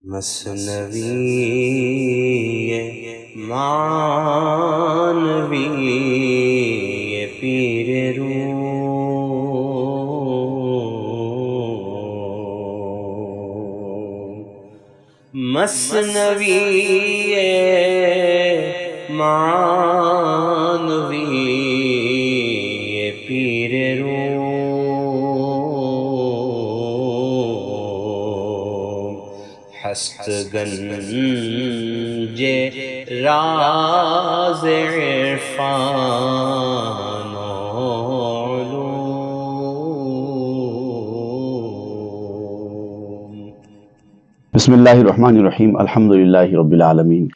مثنوی معنوی پیر روم، مثنوی معنوی پیر روم، ہست گنج راز عرفان و علوم۔ بسم اللہ الرحمن الرحیم، الحمدللہ رب العالمین،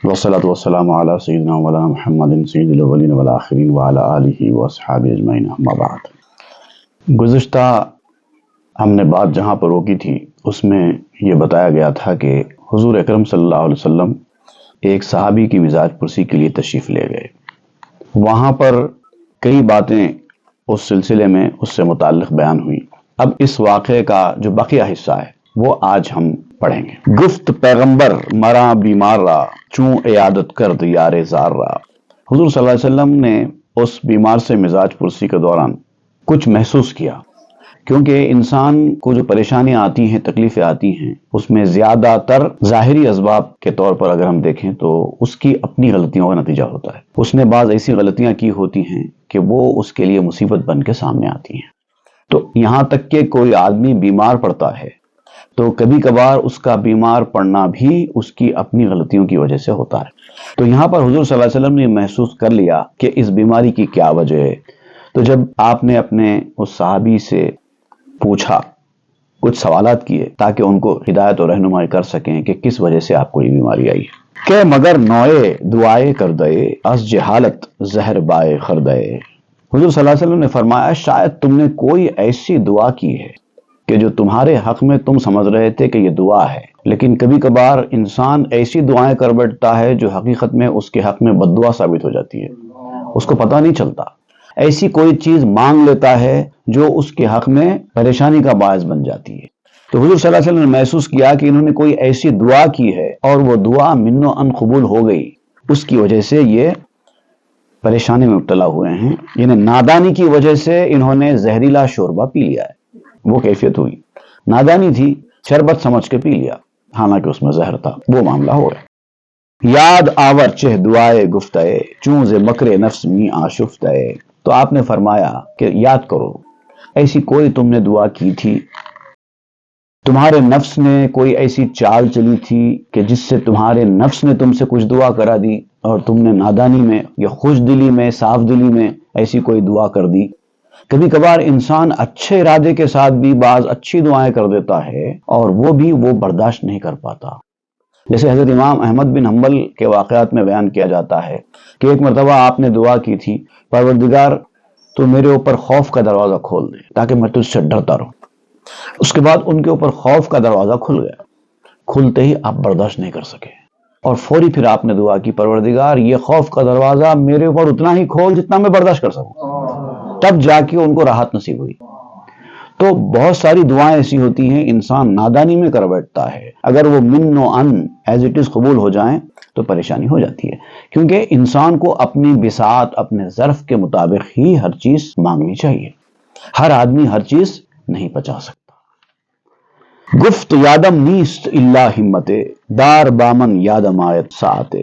والصلاة والسلام علی سیدنا مولانا محمد سید الاولین والآخرین وعلی آلہ واصحابہ اجمعین، اما بعد۔ گزشتہ ہم نے بات جہاں پر روکی تھی اس میں یہ بتایا گیا تھا کہ حضور اکرم صلی اللہ علیہ وسلم ایک صحابی کی مزاج پرسی کے لیے تشریف لے گئے۔ وہاں پر کئی باتیں اس سلسلے میں اس سے متعلق بیان ہوئی۔ اب اس واقعے کا جو بقیہ حصہ ہے وہ آج ہم پڑھیں گے۔ گفت پیغمبر مرا بیمار را، چوں عیادت کرد یار زار را۔ حضور صلی اللہ علیہ وسلم نے اس بیمار سے مزاج پرسی کے دوران کچھ محسوس کیا، کیونکہ انسان کو جو پریشانیاں آتی ہیں، تکلیفیں آتی ہیں، اس میں زیادہ تر ظاہری اسباب کے طور پر اگر ہم دیکھیں تو اس کی اپنی غلطیوں کا نتیجہ ہوتا ہے۔ اس نے بعض ایسی غلطیاں کی ہوتی ہیں کہ وہ اس کے لیے مصیبت بن کے سامنے آتی ہیں۔ تو یہاں تک کہ کوئی آدمی بیمار پڑتا ہے تو کبھی کبھار اس کا بیمار پڑنا بھی اس کی اپنی غلطیوں کی وجہ سے ہوتا ہے۔ تو یہاں پر حضور صلی اللہ علیہ وسلم نے محسوس کر لیا کہ اس بیماری کی کیا وجہ ہے۔ تو جب آپ نے اپنے اس صحابی سے پوچھا، کچھ سوالات کیے تاکہ ان کو ہدایت اور رہنمائی کر سکیں کہ کس وجہ سے آپ کو یہ بیماری آئی ہے، کہ مگر نوئے دعائے کر دے از جہالت زہر بائے خردے۔ حضور صلی اللہ علیہ وسلم نے فرمایا شاید تم نے کوئی ایسی دعا کی ہے کہ جو تمہارے حق میں تم سمجھ رہے تھے کہ یہ دعا ہے، لیکن کبھی کبھار انسان ایسی دعائیں کر بیٹھتا ہے جو حقیقت میں اس کے حق میں بد دعا ثابت ہو جاتی ہے، اس کو پتہ نہیں چلتا۔ ایسی کوئی چیز مانگ لیتا ہے جو اس کے حق میں پریشانی کا باعث بن جاتی ہے۔ تو حضور صلی اللہ علیہ وسلم نے محسوس کیا کہ انہوں نے کوئی ایسی دعا کی ہے اور وہ دعا من و ان قبول ہو گئی، اس کی وجہ سے یہ پریشانی میں مبتلا ہوئے ہیں، یعنی نادانی کی وجہ سے انہوں نے زہریلا شوربہ پی لیا ہے۔ وہ کیفیت ہوئی، نادانی تھی، شربت سمجھ کے پی لیا، حالانکہ اس میں زہر تھا، وہ معاملہ ہو گیا۔ یاد آور چہ دعائے گفتئے، چوں ز مکر نفس می آشفتئے۔ تو آپ نے فرمایا کہ یاد کرو ایسی کوئی تم نے دعا کی تھی، تمہارے نفس نے کوئی ایسی چال چلی تھی کہ جس سے تمہارے نفس نے تم سے کچھ دعا کرا دی اور تم نے نادانی میں یا خوش دلی میں، صاف دلی میں ایسی کوئی دعا کر دی۔ کبھی کبھار انسان اچھے ارادے کے ساتھ بھی بعض اچھی دعائیں کر دیتا ہے اور وہ برداشت نہیں کر پاتا۔ جیسے حضرت امام احمد بن حنبل کے واقعات میں بیان کیا جاتا ہے کہ ایک مرتبہ آپ نے دعا کی تھی، پروردگار تو میرے اوپر خوف کا دروازہ کھول دے تاکہ میں تجھ سے ڈرتا رہوں۔ اس کے بعد ان کے اوپر خوف کا دروازہ کھل گیا، کھلتے ہی آپ برداشت نہیں کر سکے اور فوری پھر آپ نے دعا کی پروردگار یہ خوف کا دروازہ میرے اوپر اتنا ہی کھول جتنا میں برداشت کر سکوں، تب جا کے ان کو راحت نصیب ہوئی۔ تو بہت ساری دعائیں ایسی ہوتی ہیں انسان نادانی میں کر بیٹھتا ہے، اگر وہ من و ان ایز اٹ از قبول ہو جائیں تو پریشانی ہو جاتی ہے، کیونکہ انسان کو اپنی بساط، اپنے ظرف کے مطابق ہی ہر چیز مانگنی چاہیے۔ ہر آدمی ہر چیز نہیں پچا سکتا۔ گفت یادم نیست الا ہمت، دار بامن یادم آیت ساعتے۔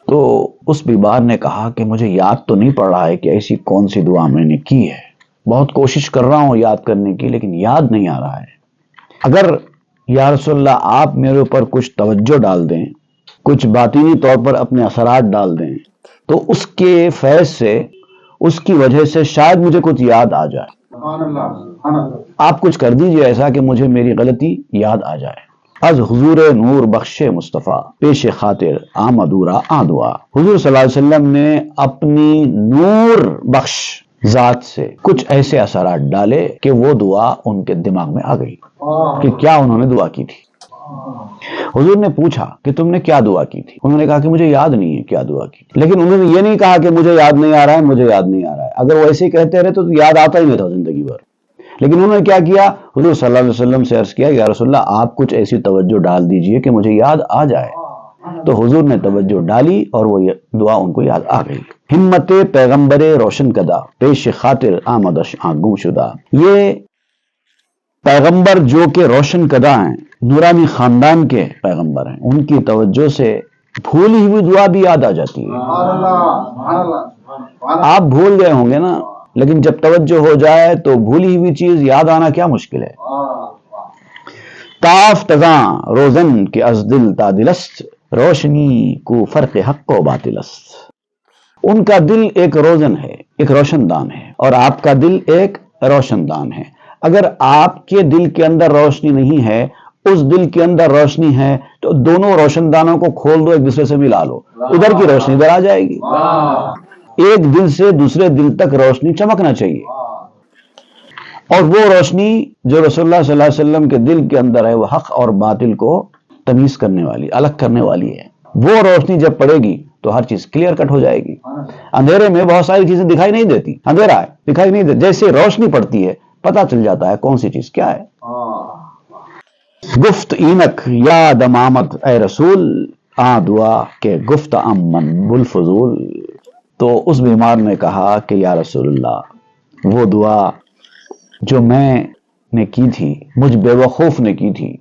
تو اس بیمار نے کہا کہ مجھے یاد تو نہیں پڑ رہا ہے کہ ایسی کون سی دعا میں نے کی ہے، بہت کوشش کر رہا ہوں یاد کرنے کی لیکن یاد نہیں آ رہا ہے۔ اگر یا رسول اللہ آپ میرے اوپر کچھ توجہ ڈال دیں، کچھ باطنی طور پر اپنے اثرات ڈال دیں تو اس کے فیض سے، اس کی وجہ سے شاید مجھے کچھ یاد آ جائے۔ آپ کچھ کر دیجئے ایسا کہ مجھے میری غلطی یاد آ جائے۔ از حضور نور بخش مصطفیٰ، پیش خاطر آمدورا آدعا۔ حضور صلی اللہ علیہ وسلم نے اپنی نور بخش ذات سے کچھ ایسے اثرات ڈالے کہ وہ دعا ان کے دماغ میں آ گئی کہ کیا انہوں نے دعا کی تھی۔ حضور نے پوچھا کہ تم نے کیا دعا کی تھی؟ انہوں نے کہا کہ مجھے یاد نہیں ہے کیا دعا کی تھی، لیکن انہوں نے یہ نہیں کہا کہ مجھے یاد نہیں آ رہا ہے، مگر وہ ایسے ہی کہتے رہے تو یاد آتا ہی نہیں تھا زندگی بھر۔ لیکن انہوں نے کیا کیا؟ حضور صلی اللہ علیہ وسلم سے عرض کیا یا رسول اللہ آپ کچھ ایسی توجہ ڈال دیجئے کہ مجھے یاد آ جائے. تو حضور نے توجہ ڈالی اور وہ دعا ان کو یاد آ گئی. ہمت پیغمبر روشن کدا پیش خاطر آمدش گم شدہ. یہ پیغمبر جو کہ روشن کدا ہیں، نورانی خاندان کے پیغمبر ہیں، ان کی توجہ سے بھولی ہوئی دعا بھی یاد آ جاتی ہے. آپ بھول گئے ہوں گے نا، لیکن جب توجہ ہو جائے تو بھولی ہوئی چیز یاد آنا کیا مشکل ہے. تاف تزاں روزن کے از دل تا دلست روشنی کو فرق حق و باطل است. ان کا دل ایک روزن ہے، ایک روشن دان ہے، اور آپ کا دل ایک روشن دان ہے. اگر آپ کے دل کے اندر روشنی نہیں ہے، اس دل کے اندر روشنی ہے، تو دونوں روشن دانوں کو کھول دو، ایک دوسرے سے ملا لو، ادھر کی روشنی ادھر آ جائے گی. ایک دل سے دوسرے دل تک روشنی چمکنا چاہیے، اور وہ روشنی جو رسول اللہ صلی اللہ علیہ وسلم کے دل کے اندر ہے، وہ حق اور باطل کو تمیز کرنے والی، الگ کرنے والی ہے. وہ روشنی جب پڑے گی تو ہر چیز کلیئر کٹ ہو جائے گی. اندھیرے میں بہت ساری چیزیں دکھائی نہیں دیتی، اندھیرا ہے دکھائی نہیں دیتی، جیسے روشنی پڑتی ہے پتہ چل جاتا ہے کون سی چیز کیا ہے. گفت اینک یاد امامت اے رسول آ دعا کہ گفت امن بالفضول. تو اس بیمار نے کہا کہ یا رسول اللہ، وہ دعا جو میں نے کی تھی، مجھ بے وقوف نے کی تھی،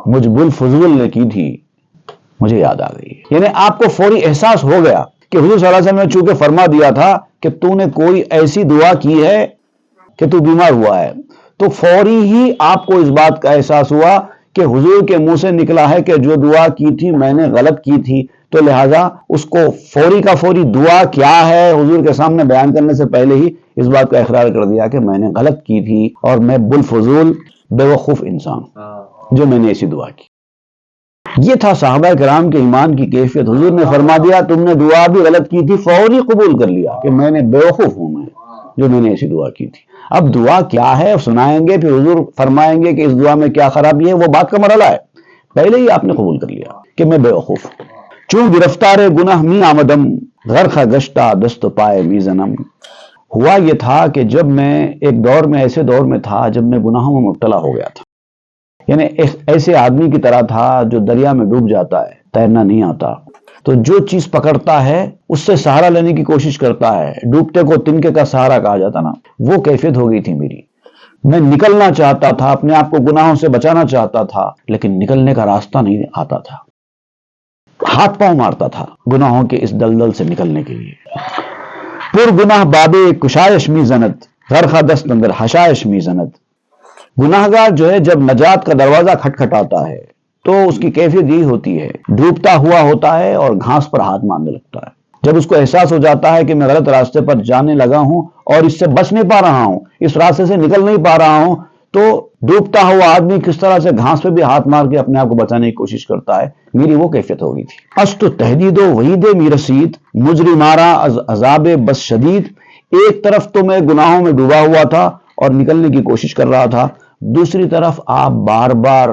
مجھ بالفضول نے کی تھی، مجھے یاد آ گئی. یعنی آپ کو فوری احساس ہو گیا کہ حضور صلی اللہ علیہ وسلم نے چونکہ فرما دیا تھا کہ تو نے کوئی ایسی دعا کی ہے کہ تو بیمار ہوا ہے، تو فوری ہی آپ کو اس بات کا احساس ہوا کہ حضور کے منہ سے نکلا ہے کہ جو دعا کی تھی میں نے غلط کی تھی، تو لہٰذا اس کو فوری کا فوری دعا کیا ہے حضور کے سامنے بیان کرنے سے پہلے ہی اس بات کا اقرار کر دیا کہ میں نے غلط کی تھی اور میں بالفضول بے وقوف انسان جو میں نے ایسی دعا کی. یہ تھا صحابہ کرام کے ایمان کی کیفیت. حضور نے فرما دیا تم نے دعا بھی غلط کی تھی، فوری قبول کر لیا کہ میں نے بے وقوف ہوں میں جو میں نے ایسی دعا کی تھی. اب دعا کیا ہے سنائیں گے، پھر حضور فرمائیں گے کہ اس دعا میں کیا خرابی ہے، وہ بات کا مرحلہ ہے. پہلے ہی آپ نے قبول کر لیا کہ میں بے وقوف ہوں. چون گرفتار گناہ می آمدم غرخہ گشتہ دست پائے می زنم. ہوا یہ تھا کہ جب میں ایک دور میں ایسے دور میں تھا جب میں گناہوں میں مبتلا ہو گیا تھا. یعنی ایسے آدمی کی طرح تھا جو دریا میں ڈوب جاتا ہے، تیرنا نہیں آتا، تو جو چیز پکڑتا ہے اس سے سہارا لینے کی کوشش کرتا ہے. ڈوبتے کو تنکے کا سہارا کہا جاتا نا، وہ کیفیت ہو گئی تھی میری. میں نکلنا چاہتا تھا، اپنے آپ کو گناہوں سے بچانا چاہتا تھا، لیکن نکلنے کا راستہ نہیں آتا تھا. ہاتھ پاؤں مارتا تھا گناہوں کے اس دلدل سے نکلنے کے لیے. پر گناہ بابے کشائش می زنت غرخہ دست اندر حشائش می زنت. گناہگار جو ہے جب نجات کا دروازہ کھٹکھٹاتا ہے تو اس کی کیفیت یہی ہوتی ہے، ڈوبتا ہوا ہوتا ہے اور گھاس پر ہاتھ مارنے لگتا ہے. جب اس کو احساس ہو جاتا ہے کہ میں غلط راستے پر جانے لگا ہوں اور اس سے بچ نہیں پا رہا ہوں، اس راستے سے نکل نہیں پا رہا ہوں، تو ڈوبتا ہوا آدمی کس طرح سے گھاس پہ بھی ہاتھ مار کے اپنے آپ کو بچانے کی کوشش کرتا ہے، میری وہ کیفیت ہو گئی تھی. است تحدید و وحید می رسید مجرمارا از عذاب بس شدید. ایک طرف تو میں گناہوں میں ڈوبا ہوا تھا اور نکلنے کی کوشش کر رہا تھا، دوسری طرف آپ بار بار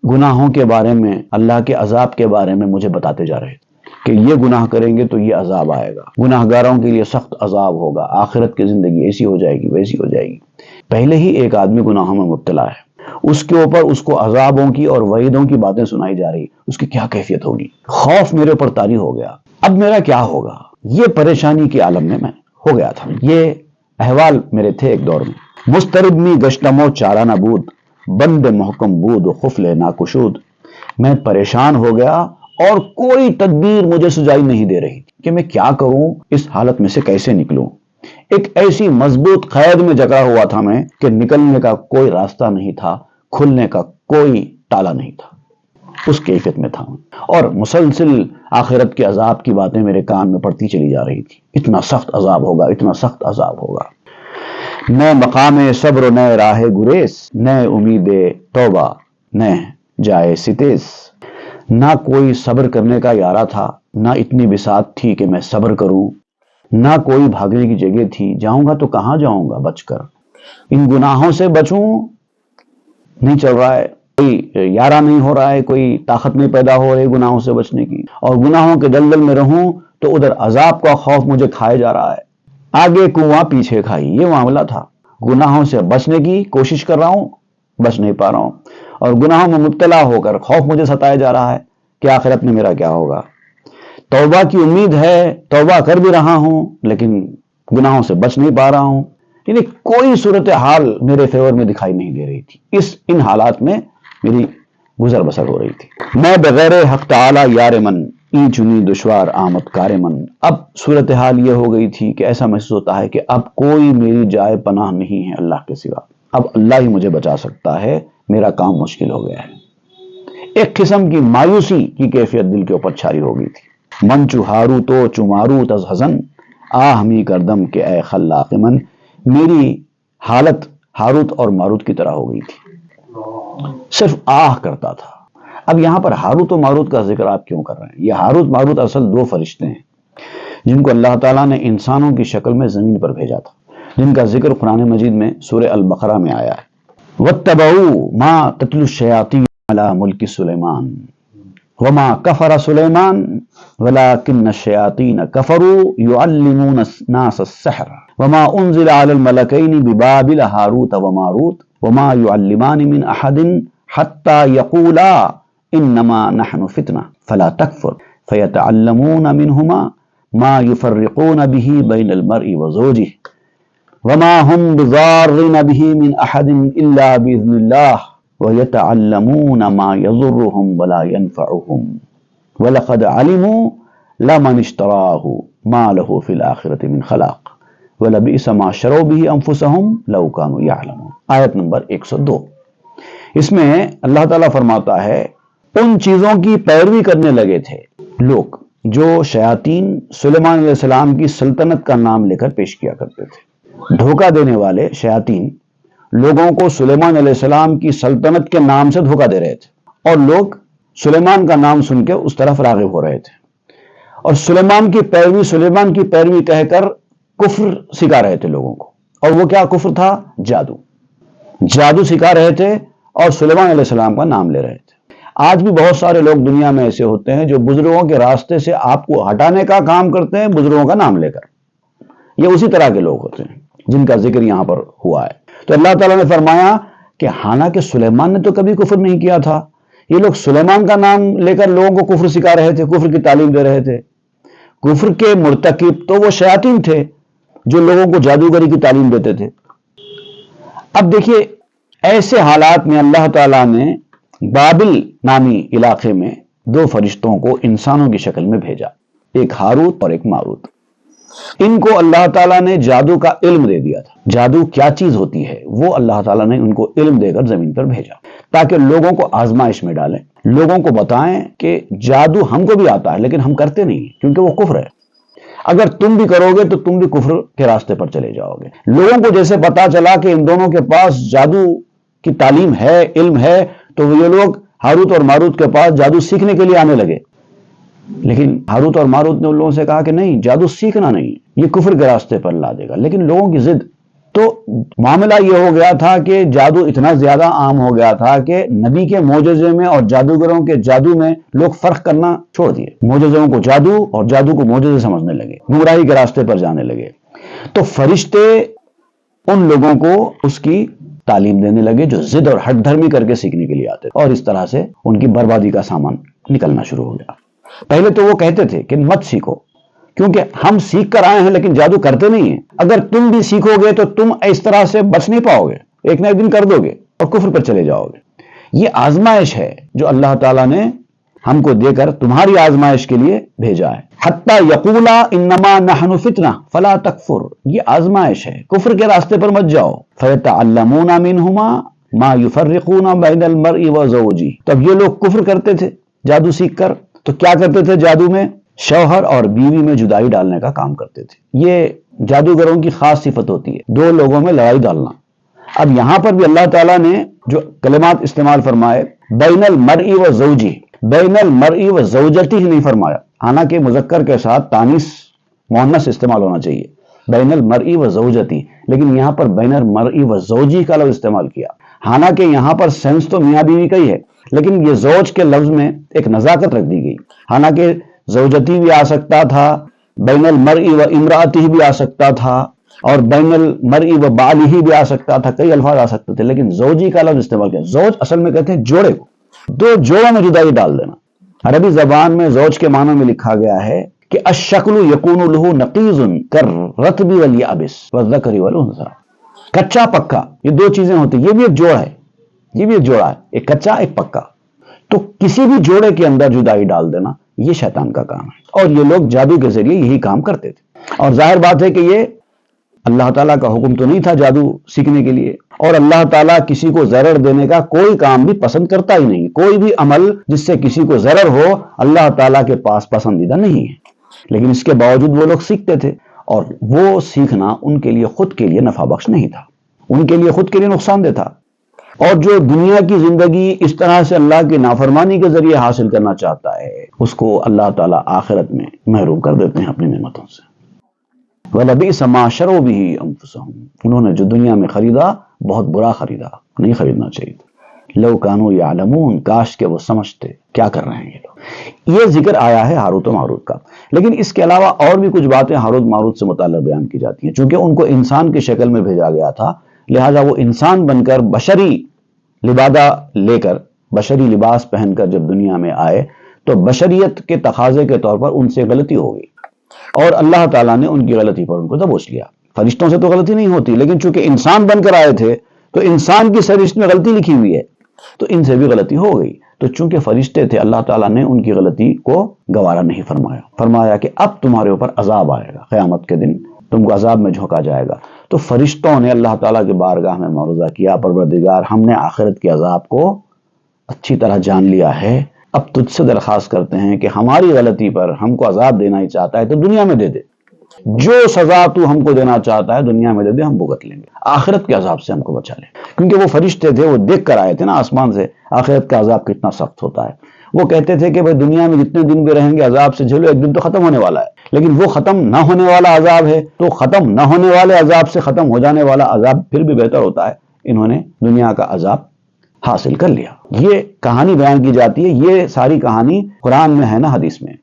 گناہوں کے بارے میں، اللہ کے عذاب کے بارے میں مجھے بتاتے جا رہے تھے کہ یہ گناہ کریں گے تو یہ عذاب آئے گا، گناہ گاروں کے لیے سخت عذاب ہوگا، آخرت کی زندگی ایسی ہو جائے گی ویسی ہو جائے گی. پہلے ہی ایک آدمی گناہوں میں مبتلا ہے، اس کے اوپر اس کو عذابوں کی اور وعیدوں کی باتیں سنائی جا رہی، اس کی کیا کیفیت ہوگی. خوف میرے اوپر طاری ہو گیا، اب میرا کیا ہوگا. یہ پریشانی کے عالم میں میں ہو گیا تھا. یہ احوال میرے تھے ایک دور میں. مسترب می گشتم و چارہ نہ بود بند محکم بود و خفل ناکشود. میں پریشان ہو گیا اور کوئی تدبیر مجھے سجائی نہیں دے رہی کہ میں کیا کروں، اس حالت میں سے کیسے نکلوں. ایک ایسی مضبوط قید میں جکڑا ہوا تھا میں کہ نکلنے کا کوئی راستہ نہیں تھا، کھلنے کا کوئی تالا نہیں تھا. اس کیفیت میں تھا اور مسلسل آخرت کے عذاب کی باتیں میرے کان میں پڑتی چلی جا رہی تھی. اتنا سخت عذاب ہوگا، اتنا سخت عذاب ہوگا. نہ مقام صبر نہ راہ گریز، نہ امید توبہ نہ جائے ستیز. نہ کوئی صبر کرنے کا ارادہ تھا، نہ اتنی بساط تھی کہ میں صبر کروں، نہ کوئی بھاگنے کی جگہ تھی. جاؤں گا تو کہاں جاؤں گا بچ کر، ان گناہوں سے بچوں نہیں چل رہا ہے، کوئی یارہ نہیں ہو رہا ہے، کوئی طاقت نہیں پیدا ہو رہی گناہوں سے بچنے کی. اور گناہوں کے دلدل میں رہوں تو ادھر عذاب کا خوف مجھے کھائے جا رہا ہے. آگے کنواں پیچھے کھائی، یہ معاملہ تھا. گناہوں سے بچنے کی کوشش کر رہا ہوں، بچ نہیں پا رہا ہوں، اور گناہوں میں مبتلا ہو کر خوف مجھے ستایا جا رہا ہے کہ آخرت میں میرا کیا ہوگا۔ توبہ کی امید ہے، توبہ کر بھی رہا ہوں لیکن گناہوں سے بچ نہیں پا رہا ہوں، یعنی کوئی صورتحال میرے فیور میں دکھائی نہیں دے رہی تھی۔ ان حالات میں میری گزر بسر ہو رہی تھی۔ میں بغیر حق تعالی یار من، ای چنی دشوار آمد کار من۔ اب صورتحال یہ ہو گئی تھی کہ ایسا محسوس ہوتا ہے کہ اب کوئی میری جائے پناہ نہیں ہے اللہ کے سوا، اب اللہ ہی مجھے بچا سکتا ہے، میرا کام مشکل ہو گیا ہے۔ ایک قسم کی مایوسی کی کیفیت دل کے اوپر چھاری ہو گئی تھی۔ من چو ہاروت چو ماروت از حزن، آہ می کردم کہ اے خلاق من۔ میری حالت ہاروت اور ماروت کی طرح ہو گئی تھی، صرف آہ کرتا تھا۔ اب یہاں پر ہاروت و ماروت کا ذکر آپ کیوں کر رہے ہیں؟ یہ ہاروت ماروت اصل دو فرشتے ہیں جن کو اللہ تعالیٰ نے انسانوں کی شکل میں زمین پر بھیجا تھا، جن کا ذکر قرآن مجید میں سورہ البقرہ میں آیا ہے۔ وَاتَّبَعُوا مَا تَتْلُو الشَّيَاطِينُ عَلَى مُلْكِ سُلَيْمَانَ وَمَا كَفَرَ سُلَيْمَانُ وَلَكِنَّ الشَّيَاطِينَ كَفَرُوا يُعَلِّمُونَ النَّاسَ السِّحْرَ وَمَا أُنزِلَ عَلَى الْمَلَكَيْنِ بِبَابِلَ هَارُوتَ وَمَارُوتَ وَمَا يُعَلِّمَانِ مِنْ أَحَدٍ حَتَّى يَقُولَا إِنَّمَا نَحْنُ فِتْنَةٌ فَلَا تَكْفُرْ فَيَتَعَلَّمُونَ مِنْهُمَا مَا يُفَرِّقُونَ بِهِ بَيْنَ الْمَرْءِ وَزَوْجِهِ وَمَا هُمْ بِضَارِّينَ بِهِ مِنْ أَحَدٍ إِلَّا بِإِذْنِ اللَّهِ وَيَتَعَلَّمُونَ مَا يَضُرُّهُمْ وَلَا يَنْفَعُهُمْ وَلَقَدْ عَلِمُوا لَمَنِ اشْتَرَاهُ مَا لَهُ فِي الْآخِرَةِ مِنْ خَلَاقٍ وَلَبِئْسَ مَا شَرَوْا بِهِ أَنفُسَهُمْ لَوْ كَانُوا يَعْلَمُونَ۔ آیت نمبر 102۔ اس میں اللہ تعالیٰ فرماتا ہے ان چیزوں کی پیروی کرنے لگے تھے لوگ جو شیاطین سلیمان علیہ السلام کی سلطنت کا نام لے کر پیش کیا کرتے تھے۔ دھوکہ دینے والے شیاطین لوگوں کو سلیمان علیہ السلام کی سلطنت کے نام سے دھوکہ دے رہے تھے، اور لوگ سلیمان کا نام سن کے اس طرف راغب ہو رہے تھے، اور سلیمان کی پیروی کہہ کر کفر سکھا رہے تھے لوگوں کو۔ اور وہ کیا کفر تھا؟ جادو سکھا رہے تھے اور سلیمان علیہ السلام کا نام لے رہے تھے۔ آج بھی بہت سارے لوگ دنیا میں ایسے ہوتے ہیں جو بزرگوں کے راستے سے آپ کو ہٹانے کا کام کرتے ہیں بزرگوں کا نام لے کر۔ یہ اسی طرح کے لوگ ہوتے ہیں جن کا ذکر یہاں پر ہوا ہے۔ تو اللہ تعالیٰ نے فرمایا کہ حالانکہ سلیمان نے تو کبھی کفر نہیں کیا تھا، یہ لوگ سلیمان کا نام لے کر لوگوں کو کفر سکھا رہے تھے، کفر کی تعلیم دے رہے تھے۔ کفر کے مرتکب تو وہ شیاطین تھے جو لوگوں کو جادوگری کی تعلیم دیتے تھے۔ اب دیکھیے ایسے حالات میں اللہ تعالیٰ نے بابل نامی علاقے میں دو فرشتوں کو انسانوں کی شکل میں بھیجا، ایک ہاروت اور ایک ماروت۔ ان کو اللہ تعالیٰ نے جادو کا علم دے دیا تھا، جادو کیا چیز ہوتی ہے وہ اللہ تعالیٰ نے ان کو علم دے کر زمین پر بھیجا تاکہ لوگوں کو آزمائش میں ڈالیں، لوگوں کو بتائیں کہ جادو ہم کو بھی آتا ہے لیکن ہم کرتے نہیں کیونکہ وہ کفر ہے، اگر تم بھی کرو گے تو تم بھی کفر کے راستے پر چلے جاؤ گے۔ لوگوں کو جیسے پتا چلا کہ ان دونوں کے پاس جادو کی تعلیم ہے، علم ہے، تو یہ لوگ ہاروت اور ماروت کے پاس جادو سیکھنے کے لیے آنے لگے، لیکن ہاروت اور ماروت نے ان لوگوں سے کہا کہ نہیں، جادو سیکھنا نہیں، یہ کفر کے راستے پر لا دے گا۔ لیکن لوگوں کی ضد، تو معاملہ یہ ہو گیا تھا کہ جادو اتنا زیادہ عام ہو گیا تھا کہ نبی کے معجزے میں اور جادوگروں کے جادو میں لوگ فرق کرنا چھوڑ دیے، معجزوں کو جادو اور جادو کو معجزے سمجھنے لگے، گمراہی کے راستے پر جانے لگے۔ تو فرشتے ان لوگوں کو اس کی تعلیم دینے لگے جو ضد اور ہٹ دھرمی کر کے سیکھنے کے لیے آتے تھے، اور اس طرح سے ان کی بربادی کا سامان نکلنا شروع ہو گیا۔ پہلے تو وہ کہتے تھے کہ مت سیکھو کیونکہ ہم سیکھ کر آئے ہیں لیکن جادو کرتے نہیں ہیں، اگر تم بھی سیکھو گے تو تم اس طرح سے بچ نہیں پاؤ گے، ایک نہ ایک دن کر دو گے اور کفر پر چلے جاؤ گے۔ یہ آزمائش ہے جو اللہ تعالیٰ نے ہم کو دے کر تمہاری آزمائش کے لیے بھیجا ہے۔ حتی یقولا انما نحن فتنہ فلا تکفر، یہ آزمائش ہے، کفر کے راستے پر مت جاؤ۔ فیتعلمون منہما ما یفرقون بین المرء وزوجہ، تب یہ لوگ کفر کرتے تھے جادو سیکھ کر، تو کیا کرتے تھے جادو میں؟ شوہر اور بیوی میں جدائی ڈالنے کا کام کرتے تھے۔ یہ جادوگروں کی خاص صفت ہوتی ہے، دو لوگوں میں لڑائی ڈالنا۔ اب یہاں پر بھی اللہ تعالیٰ نے جو کلمات استعمال فرمائے، بین المرء وزوجہ، بین المرء وزوجتہ ہی نہیں فرمایا، حالانکہ مذکر کے ساتھ تانیث مؤنث استعمال ہونا چاہیے، بین المرء وزوجتہ، لیکن یہاں پر بین المرء وزوجہ کا لفظ استعمال کیا، حالانکہ یہاں پر سینس تو میاں بیوی کا ہی ہے، لیکن یہ زوج کے لفظ میں ایک نزاکت رکھ دی گئی، حالانکہ زوجتی بھی آ سکتا تھا، بین المرء و امرأتہ بھی آ سکتا تھا، اور بین المرئی و بالہ بھی آ سکتا تھا، کئی الفاظ آ سکتے تھے، لیکن زوجی کا لفظ استعمال کیا۔ زوج اصل میں کہتے ہیں جوڑے کو، دو جوڑوں میں جدائی ڈال دینا۔ عربی زبان میں زوج کے معنی میں لکھا گیا ہے کہ الشکل یکون له نقیض کالرطب والیابس والذکر والانثی، کچا پکا، یہ دو چیزیں ہوتی ہیں، یہ بھی ایک جوڑا ہے، یہ بھی ایک جوڑا ہے، ایک کچا ایک پکا۔ تو کسی بھی جوڑے کے اندر جدائی ڈال دینا یہ شیطان کا کام ہے، اور یہ لوگ جادو کے ذریعے یہی کام کرتے تھے۔ اور ظاہر بات ہے کہ یہ اللہ تعالیٰ کا حکم تو نہیں تھا جادو سیکھنے کے لیے، اور اللہ تعالیٰ کسی کو ضرر دینے کا کوئی کام بھی پسند کرتا ہی نہیں، کوئی بھی عمل جس سے کسی کو ضرر ہو اللہ تعالیٰ کے پاس پسندیدہ نہیں ہے، لیکن اس کے باوجود وہ لوگ سیکھتے تھے، اور وہ سیکھنا ان کے لیے خود کے لیے نفع بخش نہیں تھا، ان کے لیے خود کے لیے نقصان دہ تھا۔ اور جو دنیا کی زندگی اس طرح سے اللہ کی نافرمانی کے ذریعے حاصل کرنا چاہتا ہے اس کو اللہ تعالیٰ آخرت میں محروم کر دیتے ہیں اپنی نعمتوں سے۔ وَلَبِئْسَ مَا شَرَوْا بِهِ أَنفُسَهُمْ، انہوں نے جو دنیا میں خریدا بہت برا خریدا، نہیں خریدنا چاہیے تھا۔ لَوْ كَانُوا يَعْلَمُونَ، کاش کہ وہ سمجھتے کیا کر رہے ہیں یہ لوگ۔ یہ ذکر آیا ہے ہاروت و ماروت کا، لیکن اس کے علاوہ اور بھی کچھ باتیں ہاروت ماروت سے متعلق بیان کی جاتی ہیں۔ چونکہ ان کو انسان کی شکل میں بھیجا گیا تھا، لہٰذا وہ انسان بن کر بشری لبادہ لے کر، بشری لباس پہن کر جب دنیا میں آئے تو بشریت کے تقاضے کے طور پر ان سے غلطی ہو گئی، اور اللہ تعالیٰ نے ان کی غلطی پر ان کو دبوچ لیا۔ فرشتوں سے تو غلطی نہیں ہوتی، لیکن چونکہ انسان بن کر آئے تھے تو انسان کی سرشت میں غلطی لکھی ہوئی ہے، تو ان سے بھی غلطی ہو گئی۔ تو چونکہ فرشتے تھے اللہ تعالیٰ نے ان کی غلطی کو گوارا نہیں فرمایا، فرمایا کہ اب تمہارے اوپر عذاب آئے گا، قیامت کے دن تم کو عذاب میں جھونکا جائے گا۔ تو فرشتوں نے اللہ تعالیٰ کے بارگاہ میں معروضہ کیا، پروردگار ہم نے آخرت کے عذاب کو اچھی طرح جان لیا ہے، اب تجھ سے درخواست کرتے ہیں کہ ہماری غلطی پر ہم کو عذاب دینا ہی چاہتا ہے تو دنیا میں دے دے، جو سزا تو ہم کو دینا چاہتا ہے دنیا میں دے دے، ہم بھگت لیں گے، آخرت کے عذاب سے ہم کو بچا لے۔ کیونکہ وہ فرشتے تھے، وہ دیکھ کر آئے تھے نا آسمان سے آخرت کا عذاب کتنا سخت ہوتا ہے۔ وہ کہتے تھے کہ بھائی دنیا میں جتنے دن بھی رہیں گے عذاب سے جھیلو، ایک دن تو ختم ہونے والا ہے، لیکن وہ ختم نہ ہونے والا عذاب ہے، تو ختم نہ ہونے والے عذاب سے ختم ہو جانے والا عذاب پھر بھی بہتر ہوتا ہے۔ انہوں نے دنیا کا عذاب حاصل کر لیا۔ یہ کہانی بیان کی جاتی ہے، یہ ساری کہانی قرآن میں ہے نہ حدیث میں،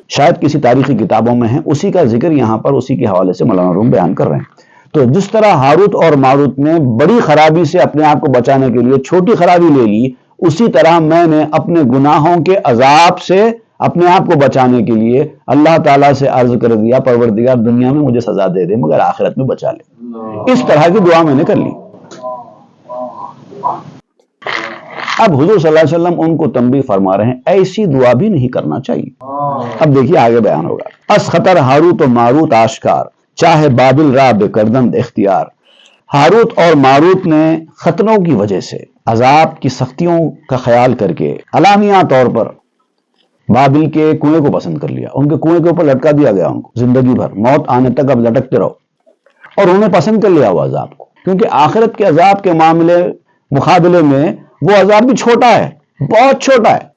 شاید کسی تاریخی کتابوں میں ہے، اسی کا ذکر یہاں پر اسی کے حوالے سے مولانا روم بیان کر رہے ہیں۔ تو جس طرح ہاروت اور ماروت نے بڑی خرابی سے اپنے آپ کو بچانے کے لیے چھوٹی خرابی لے لی، اسی طرح میں نے اپنے گناہوں کے عذاب سے اپنے آپ کو بچانے کے لیے اللہ تعالیٰ سے عرض کر دیا پروردگار دنیا میں مجھے سزا دے دے مگر آخرت میں بچا لے۔ اس طرح کی دعا میں نے کر لی۔ اب حضور صلی اللہ علیہ وسلم ان کو تنبیہ فرما رہے ہیں ایسی دعا بھی نہیں کرنا چاہیے۔ اب دیکھیے آگے بیان ہوگا۔ اس خطر ہاروت و ماروت آشکار، چاہے بابل را بے کردند اختیار۔ ہاروت اور ماروت نے خطروں کی وجہ سے، عذاب کی سختیوں کا خیال کر کے علانیہ طور پر بابل کے کنویں کو پسند کر لیا، ان کے کنویں کے اوپر لٹکا دیا گیا ان کو زندگی بھر، موت آنے تک اب لٹکتے رہو، اور انہوں نے پسند کر لیا وہ عذاب کو، کیونکہ آخرت کے عذاب کے معاملے مقابلے میں وہ عذاب بھی چھوٹا ہے، بہت چھوٹا ہے۔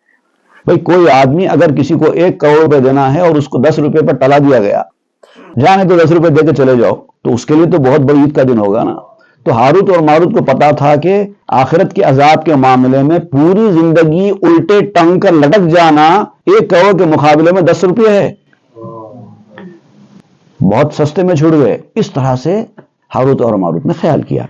بھئی کوئی آدمی اگر کسی کو 1 کروڑ روپے دینا ہے اور اس کو 10 روپے پر ٹلا دیا گیا، جانے تو 10 روپے دے کے چلے جاؤ، تو اس کے لیے تو بہت بڑی عید کا دن ہوگا نا۔ تو ہاروت اور ماروت کو پتا تھا کہ آخرت کے عذاب کے معاملے میں پوری زندگی الٹے ٹنگ کر لٹک جانا 1 کروڑ کے مقابلے میں 10 روپے ہے، بہت سستے میں چھوڑ گئے۔ اس طرح سے ہاروت اور ماروت نے خیال کیا،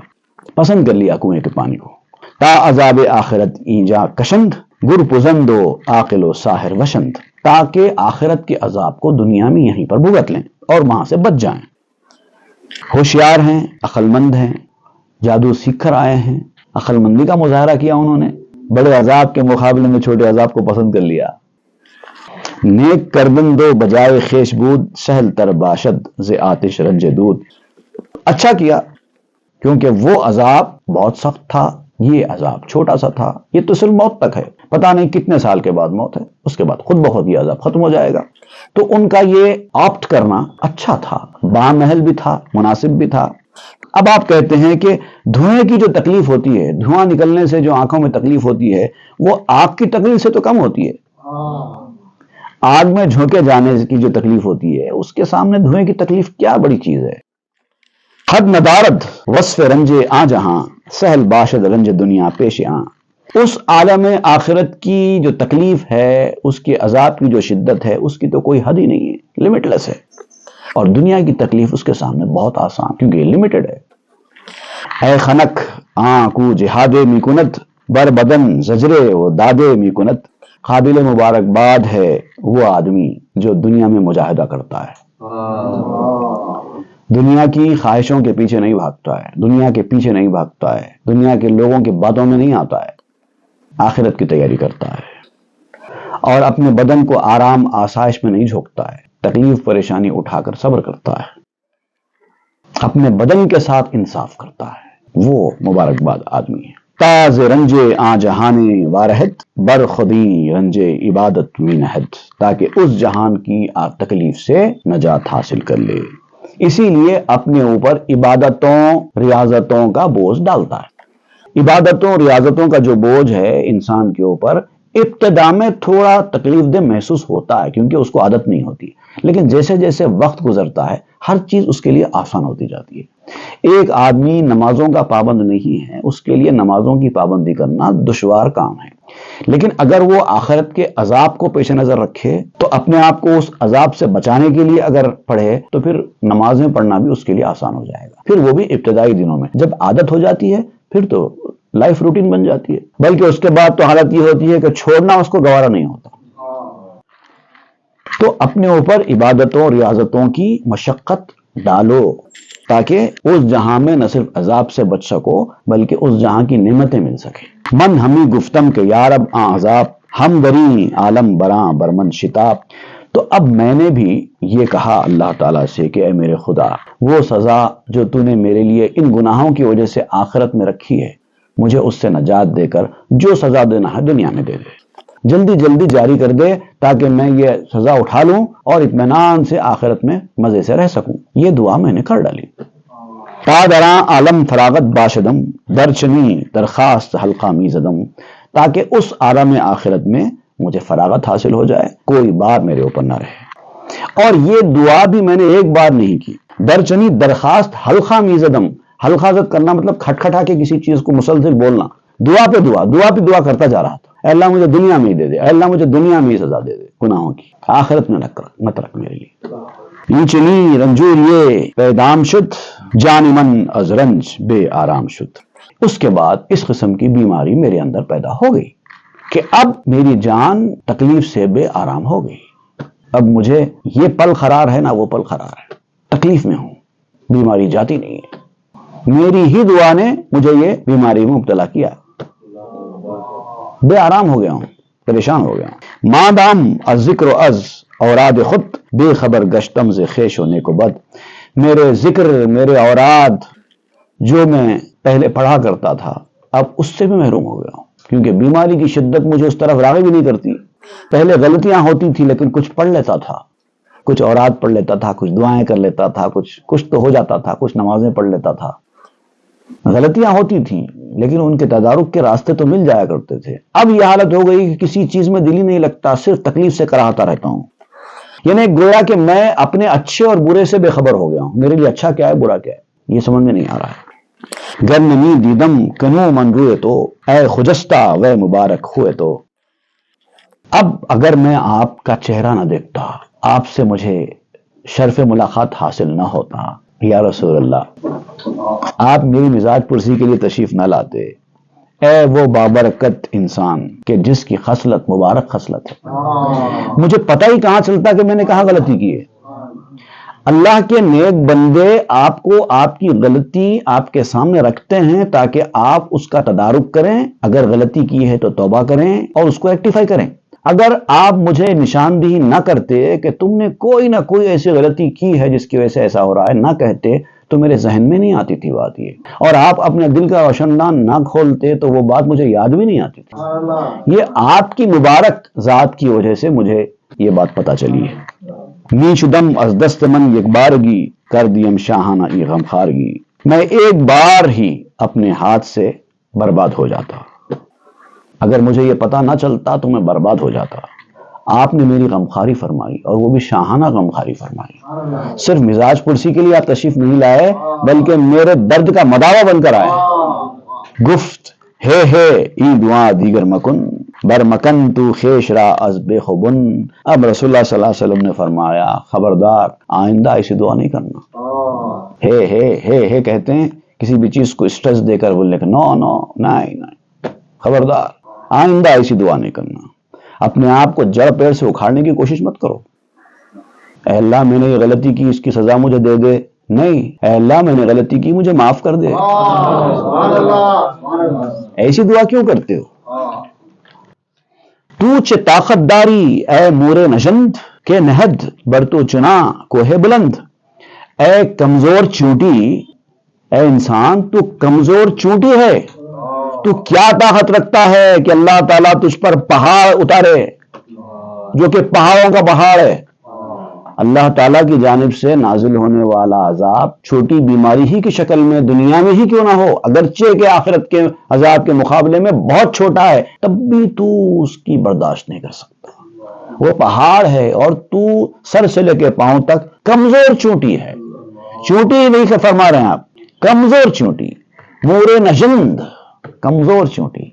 پسند کر لیا کنویں کے پانی کو۔ تا عذاب آخرت اینجا کشند، گر پزندو عاقل و ساحر وشند، تاکہ آخرت کے عذاب کو دنیا میں یہیں پر بھگت لیں اور وہاں سے بچ جائیں۔ ہوشیار ہیں، عقل مند ہیں، جادو سیکھ کر آئے ہیں، عقل مندی کا مظاہرہ کیا انہوں نے، بڑے عذاب کے مقابلے میں چھوٹے عذاب کو پسند کر لیا۔ نیک کردن دو بجائے خیش بود، سہل تر باشد ز آتش رنج دود۔ اچھا کیا، کیونکہ وہ عذاب بہت سخت تھا، یہ عذاب چھوٹا سا تھا، یہ تو صرف موت تک ہے، پتہ نہیں کتنے سال کے بعد موت ہے، اس کے بعد خود بخود یہ عذاب ختم ہو جائے گا۔ تو ان کا یہ آپٹ کرنا اچھا تھا، بامحل بھی تھا، مناسب بھی تھا۔ اب آپ کہتے ہیں کہ دھوئیں کی جو تکلیف ہوتی ہے، دھواں نکلنے سے جو آنکھوں میں تکلیف ہوتی ہے، وہ آگ کی تکلیف سے تو کم ہوتی ہے۔ آگ میں جھونکے جانے کی جو تکلیف ہوتی ہے اس کے سامنے دھوئیں کی تکلیف کیا بڑی چیز ہے۔ حد ندارد وصف رنج آ جہاں، سہل باشد رنج دنیا پیش آ۔ اس عالم آخرت کی جو تکلیف ہے، اس کے عذاب کی جو شدت ہے، اس کی تو کوئی حد ہی نہیں ہے، لمٹ لیس ہے۔ اور دنیا کی تکلیف اس کے سامنے بہت آسان، کیونکہ یہ لمیٹڈ ہے۔ اے خنک کو جہاد می کنت، بر بدن زجرے و دادے می کنت۔ قابل مبارکباد ہے وہ آدمی جو دنیا میں مجاہدہ کرتا ہے، دنیا کی خواہشوں کے پیچھے نہیں بھاگتا ہے، دنیا کے پیچھے نہیں بھاگتا ہے، دنیا کے لوگوں کی باتوں میں نہیں آتا ہے، آخرت کی تیاری کرتا ہے، اور اپنے بدن کو آرام آسائش میں نہیں جھونکتا ہے، تکلیف پریشانی اٹھا کر صبر کرتا ہے، اپنے بدن کے ساتھ انصاف کرتا ہے، وہ مبارکباد آدمی ہے۔ تاز رنجے آ جہانے وارحت، بر خودی رنجے عبادت می نہد، تاکہ اس جہان کی تکلیف سے نجات حاصل کر لے، اسی لیے اپنے اوپر عبادتوں ریاضتوں کا بوجھ ڈالتا ہے۔ عبادتوں ریاضتوں کا جو بوجھ ہے انسان کے اوپر، ابتدا میں تھوڑا تکلیف دہ محسوس ہوتا ہے کیونکہ اس کو عادت نہیں ہوتی، لیکن جیسے جیسے وقت گزرتا ہے ہر چیز اس کے لیے آسان ہوتی جاتی ہے۔ ایک آدمی نمازوں کا پابند نہیں ہے، اس کے لیے نمازوں کی پابندی کرنا دشوار کام ہے، لیکن اگر وہ آخرت کے عذاب کو پیش نظر رکھے تو اپنے آپ کو اس عذاب سے بچانے کے لیے اگر پڑھے تو پھر نمازیں پڑھنا بھی اس کے لیے آسان ہو جائے گا، پھر وہ بھی ابتدائی دنوں میں۔ جب عادت ہو جاتی ہے پھر تو لائف روٹین بن جاتی ہے، بلکہ اس کے بعد تو حالت یہ ہوتی ہے کہ چھوڑنا اس کو گوارا نہیں ہوتا۔ تو اپنے اوپر عبادتوں ریاضتوں کی مشقت ڈالو تاکہ اس جہاں میں نہ صرف عذاب سے بچ سکو بلکہ اس جہاں کی نعمتیں مل سکیں۔ من ہمی گفتم کے یارب آ عذاب، ہم دری عالم براں برمن شتاب۔ تو اب میں نے بھی یہ کہا اللہ تعالیٰ سے کہ اے میرے خدا، وہ سزا جو تو نے میرے لیے ان گناہوں کی وجہ سے آخرت میں رکھی ہے، مجھے اس سے نجات دے کر جو سزا دینا ہے دنیا میں دے دے، جلدی جلدی جاری کر دے تاکہ میں یہ سزا اٹھا لوں اور اطمینان سے آخرت میں مزے سے رہ سکوں۔ یہ دعا میں نے کر ڈالی۔ تا دراں عالم فراغت باشدم، درچنی درخواست حلقہ میزدم، تاکہ اس عالم آخرت میں مجھے فراغت حاصل ہو جائے، کوئی بار میرے اوپر نہ رہے۔ اور یہ دعا بھی میں نے ایک بار نہیں کی، درچنی درخواست حلقہ میزدم، حلقہ زد کرنا مطلب کھٹکھٹا کے کسی چیز کو مسلسل بولنا، دعا پہ دعا کرتا جا رہا تھا۔ اے اللہ مجھے دنیا میں ہی دے دے، اے اللہ مجھے دنیا میں ہی سزا دے دے گناہوں کی، آخرت میں مت رکھ میرے لیے۔ نیچنی رنجور یہ پیدام شد، جان من از رنج بے آرام شد۔ اس کے بعد اس قسم کی بیماری میرے اندر پیدا ہو گئی کہ اب میری جان تکلیف سے بے آرام ہو گئی، اب مجھے یہ پل قرار ہے نہ وہ پل قرار ہے، تکلیف میں ہوں، بیماری جاتی نہیں ہے۔ میری ہی دعا نے مجھے یہ بیماری میں مبتلا کیا، بے آرام ہو گیا ہوں، پریشان ہو گیا ہوں۔ مادام از ذکر و از اوراد خود، بے خبر گشتم ز خیش و نیک و بد۔ میرے ذکر، میرے اوراد جو میں پہلے پڑھا کرتا تھا اب اس سے بھی محروم ہو گیا ہوں، کیونکہ بیماری کی شدت مجھے اس طرف راغب بھی نہیں کرتی۔ پہلے غلطیاں ہوتی تھی لیکن کچھ پڑھ لیتا تھا، کچھ اوراد پڑھ لیتا تھا، کچھ دعائیں کر لیتا تھا، کچھ تو ہو جاتا تھا، کچھ نمازیں پڑھ لیتا تھا۔ غلطیاں ہوتی تھیں لیکن ان کے تدارک کے راستے تو مل جایا کرتے تھے۔ اب یہ حالت ہو گئی کہ کسی چیز میں دل ہی نہیں لگتا، صرف تکلیف سے کراہتا رہتا ہوں، یعنی گویا کہ میں اپنے اچھے اور برے سے بے خبر ہو گیا ہوں، میرے لیے اچھا کیا ہے برا کیا ہے یہ سمجھ میں نہیں آ رہا ہے۔ گر نمی دیدم کنو من روئے تو، اے خجستہ و مبارک ہوئے تو۔ اب اگر میں آپ کا چہرہ نہ دیکھتا، آپ سے مجھے شرف ملاقات حاصل نہ ہوتا، یا رسول اللہ آپ میری مزاج پرسی کے لیے تشریف نہ لاتے، اے وہ بابرکت انسان کہ جس کی خصلت مبارک خصلت ہے، مجھے پتہ ہی کہاں چلتا کہ میں نے کہاں غلطی کی ہے۔ اللہ کے نیک بندے آپ کو آپ کی غلطی آپ کے سامنے رکھتے ہیں تاکہ آپ اس کا تدارک کریں، اگر غلطی کی ہے تو توبہ کریں اور اس کو ریکٹیفائی کریں۔ اگر آپ مجھے نشاندہی نہ کرتے کہ تم نے کوئی نہ کوئی ایسی غلطی کی ہے جس کی وجہ سے ایسا ہو رہا ہے، نہ کہتے تو میرے ذہن میں نہیں آتی تھی بات یہ، اور آپ اپنے دل کا روشن دان نہ کھولتے تو وہ بات مجھے یاد بھی نہیں آتی تھی۔ یہ آپ کی مبارک ذات کی وجہ سے مجھے یہ بات پتہ چلی ہے۔ نیچ دم از دست من یک بارگی، کر دیم شاہانہ ای غمخارگی۔ میں ایک بار ہی اپنے ہاتھ سے برباد ہو جاتا، اگر مجھے یہ پتہ نہ چلتا تو میں برباد ہو جاتا۔ آپ نے میری غمخاری فرمائی اور وہ بھی شاہانہ غمخاری فرمائی۔ صرف مزاج پرسی کے لیے آپ تشریف نہیں لائے بلکہ میرے درد کا مداوا بن کر آئے۔ گفت ہے ای دعا دیگر مکن، برمکن تو خیش را از بے خبن. اب رسول اللہ صلی اللہ علیہ وسلم نے فرمایا خبردار آئندہ ایسی دعا نہیں کرنا. ہے کہتے ہیں کسی بھی چیز کو اسٹریس دے کر بولنے کا نہیں خبردار آئندہ ایسی دعا نہیں کرنا. اپنے آپ کو جڑ پیر سے اکھاڑنے کی کوشش مت کرو. اے اللہ میں نے یہ غلطی کی اس کی سزا مجھے دے دے. نہیں، اے اللہ میں نے غلطی کی مجھے معاف کر دے. ایسی دعا کیوں کرتے ہو؟ تو چھ طاقت داری اے مور نشند کے نہد بر تو چنا کوہ بلند. اے کمزور چونٹی، اے انسان تو کمزور چونٹی ہے، تو کیا طاقت رکھتا ہے کہ اللہ تعالیٰ تجھ پر پہاڑ اتارے جو کہ پہاڑوں کا پہاڑ ہے. اللہ تعالیٰ کی جانب سے نازل ہونے والا عذاب چھوٹی بیماری ہی کی شکل میں دنیا میں ہی کیوں نہ ہو، اگرچہ کہ آخرت کے عذاب کے مقابلے میں بہت چھوٹا ہے، تب بھی تو اس کی برداشت نہیں کر سکتا. وہ پہاڑ ہے اور تو سر سے لے کے پاؤں تک کمزور چونٹی ہے. چونٹی نہیں فرما رہے ہیں آپ، کمزور چونٹی، مور نشند، کمزور چونٹی.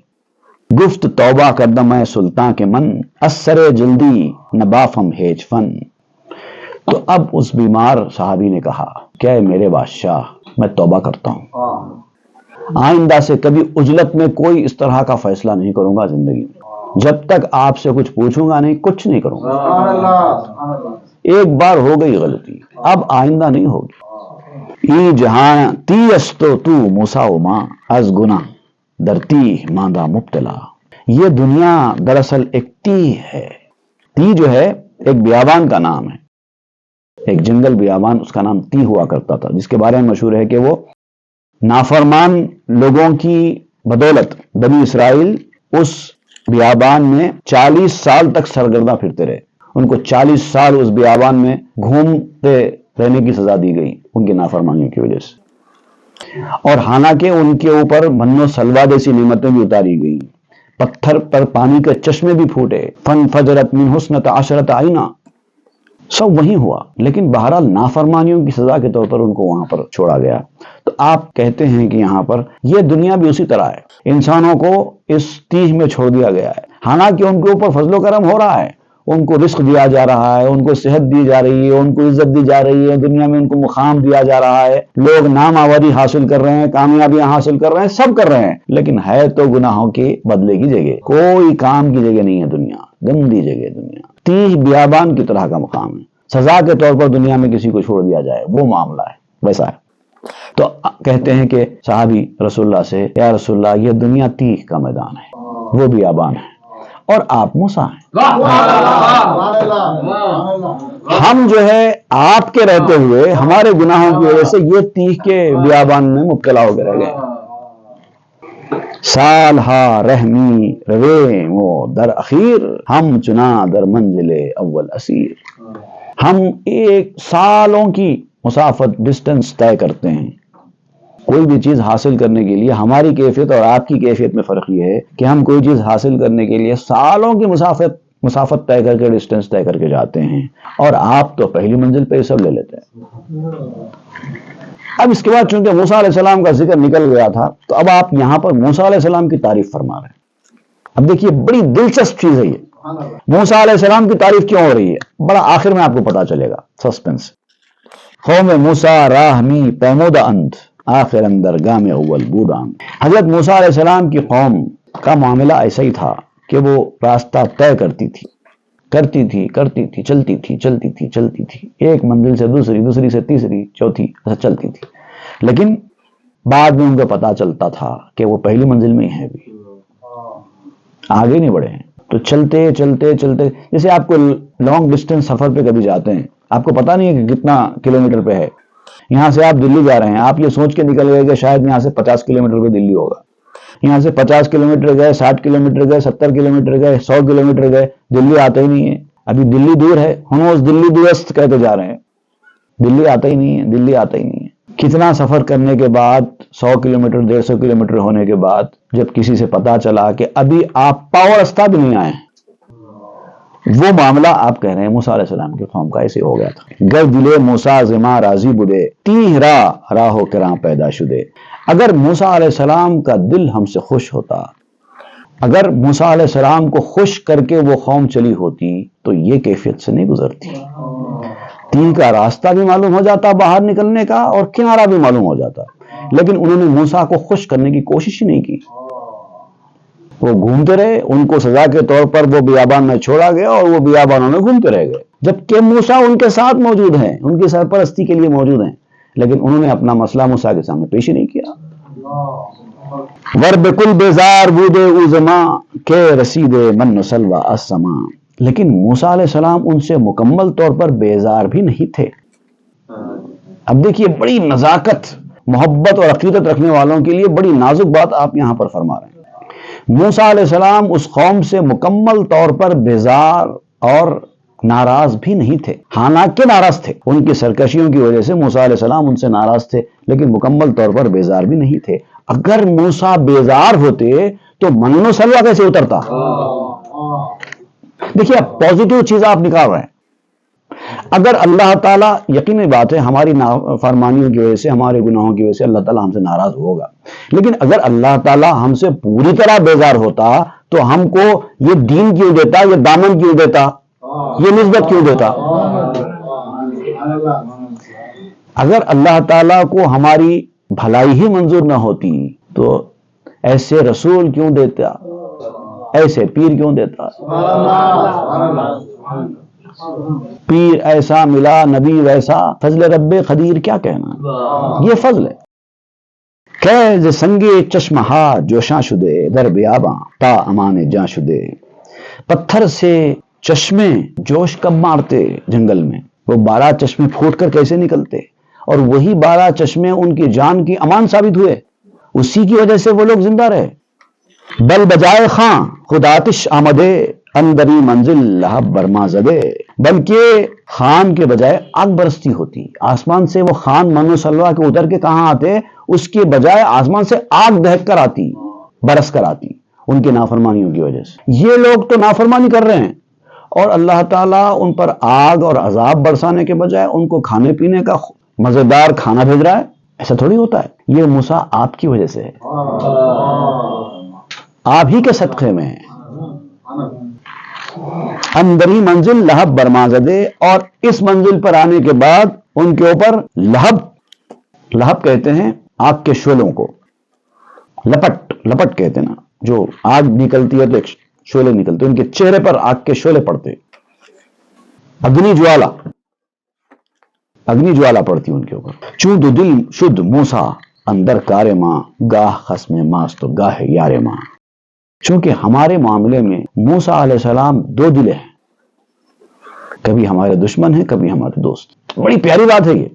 گفت توبہ کردم میں سلطان کے من، اثر جلدی نبافم ہیج فن. تو اب اس بیمار صحابی نے کہا کہ اے میرے بادشاہ میں توبہ کرتا ہوں، آئندہ سے کبھی عجلت میں کوئی اس طرح کا فیصلہ نہیں کروں گا زندگی میں. جب تک آپ سے کچھ پوچھوں گا نہیں کچھ نہیں کروں گا. ایک بار ہو گئی غلطی، اب آئندہ نہیں ہوگی. ای جہاں تی استو تو موسیٰ و ماں از گناہ درتی ماندہ مبتلا. یہ دنیا دراصل ایک تی ہے. تی جو ہے ایک بیابان کا نام ہے، ایک جنگل بیابان، اس کا نام تی ہوا کرتا تھا، جس کے بارے میں مشہور ہے کہ وہ نافرمان لوگوں کی بدولت بنی اسرائیل اس بیابان میں 40 سال تک سرگرداں پھرتے رہے. ان کو 40 سال اس بیابان میں گھومتے رہنے کی سزا دی گئی ان کی نافرمانیوں کی وجہ سے. اور حالانکہ ان کے اوپر من و سلوا جیسی نعمتیں بھی اتاری گئی، پتھر پر پانی کے چشمے بھی پھوٹے، فن فجرت من حسنت عشرت عینا، سب وہی ہوا. لیکن بہرحال نافرمانیوں کی سزا کے طور پر ان کو وہاں پر چھوڑا گیا. تو آپ کہتے ہیں کہ یہاں پر یہ دنیا بھی اسی طرح ہے، انسانوں کو اس تیہ میں چھوڑ دیا گیا ہے. حالانکہ ان کے اوپر فضل و کرم ہو رہا ہے، ان کو رزق دیا جا رہا ہے، ان کو صحت دی جا رہی ہے، ان کو عزت دی جا رہی ہے، دنیا میں ان کو مقام دیا جا رہا ہے، لوگ نام آوری حاصل کر رہے ہیں، کامیابیاں حاصل کر رہے ہیں، سب کر رہے ہیں. لیکن ہے تو گناہوں کے بدلے کی جگہ، کوئی کام کی جگہ نہیں ہے. دنیا گندی جگہ ہے. دنیا تیہ بیابان کی طرح کا مقام ہے. سزا کے طور پر دنیا میں کسی کو چھوڑ دیا جائے وہ معاملہ ہے، ویسا ہے. تو کہتے ہیں کہ صحابی رسول اللہ سے، یا رسول اللہ یہ دنیا تیہ کا میدان ہے، وہ بیابان ہے، اور آپ موسیٰ ہیں. ہم جو ہے آپ کے رہتے ہوئے ہمارے گناہوں کی وجہ سے یہ تیہ کے بیابان میں مبتلا ہو کے رہ گئے. سال ہا رحمی روے مو در اخیر، ہم چنا در منزل اول اسیر. ہم ایک سالوں کی مسافت ڈسٹنس طے کرتے ہیں. کوئی بھی چیز حاصل کرنے کے لیے ہماری کیفیت اور آپ کی کیفیت میں فرق یہ ہے کہ ہم کوئی چیز حاصل کرنے کے لیے سالوں کی مسافت طے کر کے ڈسٹنس طے کر کے جاتے ہیں، اور آپ تو پہلی منزل پہ یہ سب لے لیتے ہیں. اب اس کے بعد چونکہ موسیٰ علیہ السلام کا ذکر نکل گیا تھا تو اب آپ یہاں پر موسیٰ علیہ السلام کی تعریف فرما رہے ہیں. اب دیکھیے بڑی دلچسپ چیز ہے یہ. موسیٰ علیہ السلام کی تعریف کیوں ہو رہی ہے بڑا آخر میں آپ کو پتا چلے گا، سسپنس. قوم موسیٰ راہ می پیمودہ اند، آخر اندر گام اول بودان. حضرت موسیٰ علیہ السلام کی قوم کا معاملہ ایسا ہی تھا کہ وہ راستہ طے کرتی تھی، چلتی تھی، ایک منزل سے دوسری سے تیسری، چوتھی، ایسا چلتی تھی. لیکن بعد میں ان کو پتا چلتا تھا کہ وہ پہلی منزل میں ہی ہے، بھی آگے نہیں بڑھے ہیں. تو چلتے جیسے آپ کو لانگ ڈسٹینس سفر پہ کبھی جاتے ہیں، آپ کو پتا نہیں ہے کہ کتنا کلومیٹر پہ ہے. یہاں سے آپ دلی جا رہے ہیں، آپ یہ سوچ کے نکل گئے کہ شاید یہاں سے 50 کلومیٹر پہ دلی ہوگا. یہاں سے 50 کلومیٹر گئے، 60 کلومیٹر گئے، 70 کلومیٹر گئے، 100 کلومیٹر گئے، دلی آتے ہی نہیں ہے. ابھی دلی دور ہے، ہم اس دلی دورست کہتے جا رہے ہیں، دلی آتا ہی نہیں ہے. کتنا سفر کرنے کے بعد 100 کلومیٹر 150 کلومیٹر ہونے کے بعد جب کسی سے پتا چلا کہ ابھی آپ پاؤ رستہ بھی نہیں آئے، وہ معاملہ آپ کہہ رہے ہیں موسیٰ علیہ السلام کی قوم کا ایسے ہو گیا تھا. گر دلے موسیٰ زما راضی بدے، تیہ راہو کراں پیدا شدے. اگر موسیٰ علیہ السلام کا دل ہم سے خوش ہوتا اگر موسیٰ علیہ السلام کو خوش کر کے وہ قوم چلی ہوتی تو یہ کیفیت سے نہیں گزرتی. تیر کا راستہ بھی معلوم ہو جاتا باہر نکلنے کا اور کنارہ بھی معلوم ہو جاتا, لیکن انہوں نے موسیٰ کو خوش کرنے کی کوشش ہی نہیں کی. وہ گھومتے رہے, ان کو سزا کے طور پر وہ بیابان میں چھوڑا گیا اور وہ بیابانوں میں گھومتے رہ گئے, جبکہ موسیٰ ان کے ساتھ موجود ہیں, ان کی سرپرستی کے لیے موجود ہیں, لیکن انہوں نے اپنا مسئلہ موسیٰ کے سامنے پیش ہی نہیں کیا. ور بکل بیزار بودے او زمان کے رسید من سلوہ السما. لیکن موسیٰ علیہ السلام ان سے مکمل طور پر بیزار بھی نہیں تھے. اب دیکھیے, بڑی نزاکت, محبت اور عقیدت رکھنے والوں کے لیے بڑی نازک بات آپ یہاں پر فرما رہے ہیں. موسیٰ علیہ السلام اس قوم سے مکمل طور پر بیزار اور ناراض بھی نہیں تھے. حالانکہ ناراض تھے, ان کی سرکشیوں کی وجہ سے موسیٰ علیہ السلام ان سے ناراض تھے, لیکن مکمل طور پر بیزار بھی نہیں تھے. اگر موسیٰ بیزار ہوتے تو من و سلوہ کیسے اترتا؟ دیکھیے, اب پازیٹیو چیز آپ نکال رہے ہیں. اگر اللہ تعالیٰ, یقینی بات ہے ہماری نافرمانیوں کی وجہ سے, ہمارے گناہوں کی وجہ سے اللہ تعالیٰ ہم سے ناراض ہوگا, لیکن اگر اللہ تعالیٰ ہم سے پوری طرح بیزار ہوتا تو ہم کو یہ دین کیوں دیتا, یہ دامن کیوں دیتا, یہ نسبت کیوں دیتا؟ اگر اللہ تعالیٰ کو ہماری بھلائی ہی منظور نہ ہوتی تو ایسے رسول کیوں دیتا, ایسے پیر کیوں دیتا؟ پیر ایسا ملا نبی ویسا, فضل رب قدیر کیا کہنا, یہ فضل ہے. کہ سنگے چشمہا جوشاں شدے در بیاباں تا امان جاں شدے. پتھر سے چشمے جوش کب مارتے جنگل میں, وہ 12 چشمے پھوٹ کر کیسے نکلتے, اور وہی 12 چشمے ان کی جان کی امان ثابت ہوئے, اسی کی وجہ سے وہ لوگ زندہ رہے. بل بجائے خاں خود آتش آمدے اندری منزل لہب برما زدے. بلکہ خان کے بجائے آگ برستی ہوتی, آسمان سے وہ خان من و سلوہ کے اتر کے کہاں آتے, اس کے بجائے آسمان سے آگ دہک کر آتی, برس کر آتی, ان کی نافرمانیوں کی وجہ سے. یہ لوگ تو نافرمانی کر رہے ہیں اور اللہ تعالیٰ ان پر آگ اور عذاب برسانے کے بجائے ان کو کھانے پینے کا مزیدار کھانا بھیج رہا ہے. ایسا تھوڑی ہوتا ہے. یہ موسیٰ آپ کی وجہ سے ہے, آپ ہی کے صدقے میں ہے. اندری منزل لہب برما زدے, اور اس منزل پر آنے کے بعد ان کے اوپر لہب, لہب کہتے ہیں آگ کے شعلوں کو, لپٹ, لپٹ کہتے ہیں نا, جو آگ نکلتی ہے تو ایک شعلے نکلتے, ان کے چہرے پر آگ کے شعلے پڑتے. اگنی جوالا, اگنی جوالا پڑتی ان کے اوپر. چوں دو دل شد موسیٰ اندر کار ماں گاہ خصم ماست گاہ یار ماں. چونکہ ہمارے معاملے میں موسیٰ علیہ السلام 2 دل ہیں, کبھی ہمارے دشمن ہیں کبھی ہمارے دوست. بڑی پیاری بات ہے یہ,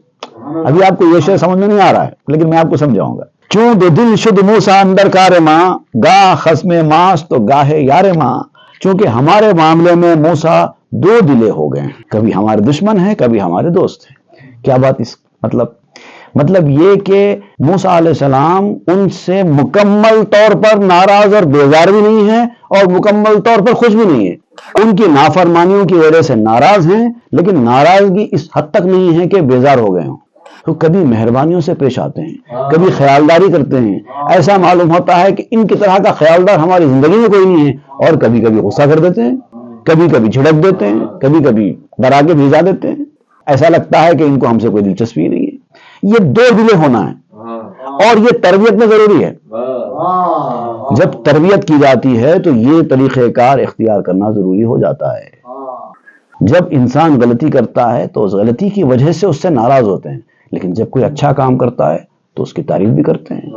ابھی آپ کو یہ شعر سمجھ میں نہیں آ رہا ہے لیکن میں آپ کو سمجھاؤں گا. چوں دو دل شد موسیٰ اندر کار ماں گاہ خصم ماست گاہ یار ماں. چونکہ ہمارے معاملے میں موسیٰ 2 دلے ہو گئے, کبھی ہمارے دشمن ہیں کبھی ہمارے دوست ہیں. کیا بات, اس مطلب یہ کہ موسیٰ علیہ السلام ان سے مکمل طور پر ناراض اور بیزار بھی نہیں ہیں اور مکمل طور پر خوش بھی نہیں ہیں. ان کی نافرمانیوں کی وجہ سے ناراض ہیں, لیکن ناراضگی اس حد تک نہیں ہے کہ بیزار ہو گئے ہوں. تو کبھی مہربانیوں سے پیش آتے ہیں, کبھی خیالداری کرتے ہیں. ایسا معلوم ہوتا ہے کہ ان کی طرح کا خیالدار ہماری زندگی میں کوئی نہیں ہے, اور کبھی کبھی غصہ کر دیتے ہیں, کبھی کبھی جھڑک دیتے ہیں, کبھی کبھی ڈرا کے بھیجا دیتے ہیں. ایسا لگتا ہے کہ ان کو ہم سے کوئی دلچسپی نہیں ہے. یہ 2 دلے ہونا ہے, اور یہ تربیت میں ضروری ہے. جب تربیت کی جاتی ہے تو یہ طریقہ کار اختیار کرنا ضروری ہو جاتا ہے. جب انسان غلطی کرتا ہے تو اس غلطی کی وجہ سے اس سے ناراض ہوتے ہیں, لیکن جب کوئی اچھا کام کرتا ہے تو اس کی تعریف بھی کرتے ہیں,